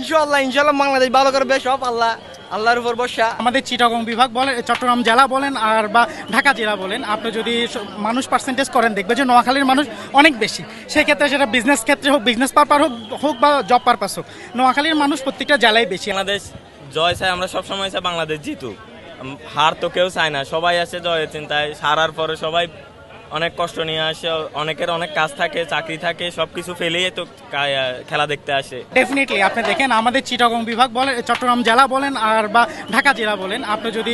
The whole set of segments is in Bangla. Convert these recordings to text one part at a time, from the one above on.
ইনশাআল্লাহ ইনশাআল্লাহ বাংলাদেশ ভালো করবে সব আল্লাহর উপর ভরসা। আমাদের চিটাগং বিভাগ বলেন, চট্টগ্রাম জেলা বলেন আর বা ঢাকা জেলা বলেন, আপনি যদি মানুষ পার্সেন্টেজ করেন দেখবে যে নোয়াখালীর মানুষ অনেক বেশি। সেই ক্ষেত্রে সেটা বিজনেস ক্ষেত্রে হোক, বিজনেস পারপাস হোক বা জব পারপাস হোক, নোয়াখালীর মানুষ প্রত্যেকটা জেলায় বেশি। বাংলাদেশ জয় চাই, আমরা সবসময় চাই বাংলাদেশ জিতুক। হার তো কেউ চায় না, সবাই আসে জয়ের চিন্তায়। হারার পরে সবাই অনেক কষ্ট নিয়ে আসে, অনেকের অনেক কাজ থাকে, চাকরি থাকে, সবকিছু ফেলেই তো খেলা দেখতে আসে। ডেফিনেটলি আপনি দেখেন আমাদের চিটাগং বিভাগ বলেন, চট্টগ্রাম জেলা বলেন আর বা ঢাকা জেলা বলেন, আপনি যদি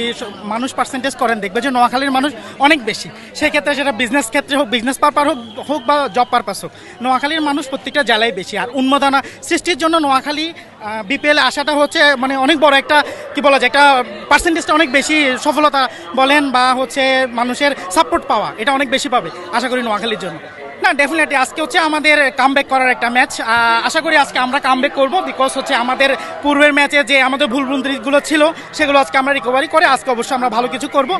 মানুষ পার্সেন্টেজ করেন দেখবে যে নোয়াখালীর মানুষ অনেক বেশি। সেই ক্ষেত্রে সেটা বিজনেস ক্ষেত্রে হোক, বিজনেস পারপাস হোক বা জব পারপাস হোক, নোয়াখালীর মানুষ প্রত্যেকটা জেলায় বেশি। আর উন্মাদনা সৃষ্টির জন্য নোয়াখালী বিপিএল আসাটা হচ্ছে মানে অনেক বড় একটা কি বলা যায়, একটা পার্সেন্টেজটা অনেক বেশি, সফলতা বলেন বা হচ্ছে মানুষের সাপোর্ট পাওয়া এটা অনেক বেশি পাবে আশা করি নোয়াখালীর জন্য। না ডেফিনেটলি আজকে হচ্ছে আমাদের কামব্যাক করার একটা ম্যাচ। আশা করি আজকে আমরা কামব্যাক করবো, বিকজ হচ্ছে আমাদের পূর্বের ম্যাচে যে আমাদের ভুলভ্রান্তিগুলো ছিল সেগুলো আজকে আমরা রিকভারি করে আজকে অবশ্যই আমরা ভালো কিছু করব।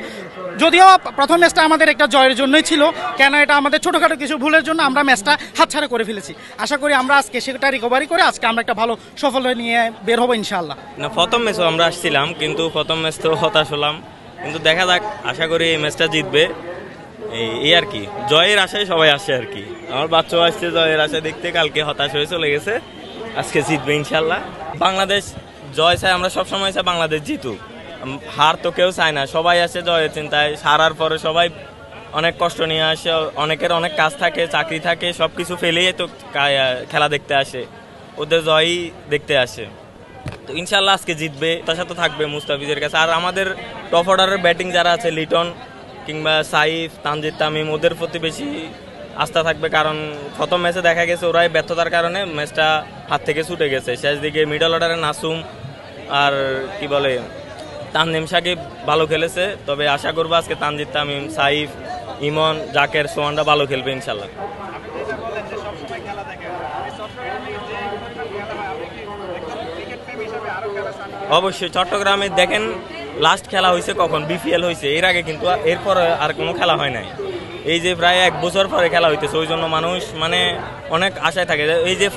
যদিও প্রথম ম্যাচটা আমাদের একটা জয়ের জন্যই ছিল, কেন এটা আমাদের ছোটোখাটো কিছু ভুলের জন্য আমরা ম্যাচটা হাতছাড়া করে ফেলেছি। আশা করি আমরা আজকে সেটা রিকভারি করে আজকে আমরা একটা ভালো সফল নিয়ে বের হবো ইনশাআল্লাহ। না, প্রথম ম্যাচও আমরা আসছিলাম, কিন্তু প্রথম ম্যাচ তো হতাশ হলাম। কিন্তু দেখা যাক, আশা করি এই ম্যাচটা জিতবে। এই আর কি, জয়ের আশায় সবাই আসে আর কি। আমার বাচ্চাও আসছে জয়ের আশায় দেখতে, কালকে হতাশ হয়ে চলে গেছে, আজকে জিতবে ইনশাল্লাহ। বাংলাদেশ জয় চাই, আমরা সবসময় চাই বাংলাদেশ জিতুক। হার তো কেউ চায় না, সবাই আসে জয়ের চিন্তায়। হারার পরে সবাই অনেক কষ্ট নিয়ে আসে, অনেকের অনেক কাজ থাকে, চাকরি থাকে, সবকিছু ফেলেই তো খেলা দেখতে আসে, ওদের জয়ই দেখতে আসে। তো ইনশাল্লাহ আজকে জিতবে, তার সাথে থাকবে মুস্তাফিজের কাছে। আর আমাদের টপ অর্ডারের ব্যাটিং যারা আছে, লিটন কিংবা সাইফ, তানজিদ তামিম, ওদের প্রতি বেশি আস্থা থাকবে। কারণ প্রথম ম্যাচে দেখা গেছে ওরাই ব্যর্থতার কারণে ম্যাচটা হাত থেকে ছুটে গেছে। শেষ দিকে মিডল অর্ডারে নাসুম আর কি বলে তানজিম সাকিব ভালো খেলেছে। তবে আশা করবো আজকে তানজিদ তামিম, সাইফ, ইমন, জাকের, সোহানরা ভালো খেলবে ইনশাল্লাহ। অবশ্যই চট্টগ্রামে দেখেন লাস্ট খেলা হয়েছে কখন, বিপিএল হয়েছে, এর আগে কিন্তু এরপর আর কোনো খেলা হয় নাই। এই যে প্রায় 1 বছর পরে খেলা হইতেছে, ওই জন্য মানুষ মানে অনেক আশায় থাকে। এই যে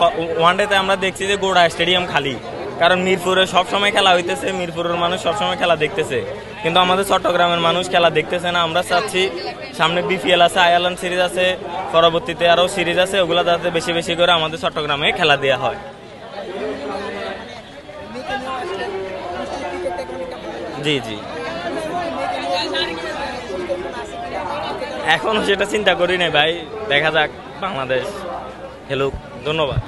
ওয়ানডেতে আমরা দেখছি যে গোড়া স্টেডিয়াম খালি, কারণ মিরপুরে সবসময় খেলা হইতেছে, মিরপুরের মানুষ সবসময় খেলা দেখতেছে, কিন্তু আমাদের চট্টগ্রামের মানুষ খেলা দেখতেছে না। আমরা চাচ্ছি সামনে বিপিএল আছে, আয়ারল্যান্ড সিরিজ আছে, পরবর্তীতে আরও সিরিজ আছে, ওগুলো যাতে বেশি বেশি করে আমাদের চট্টগ্রামে খেলা দেওয়া হয়। জি জি, এখনো সেটা চিন্তা করি নাই ভাই, দেখা যাক বাংলাদেশ খেলুক। ধন্যবাদ।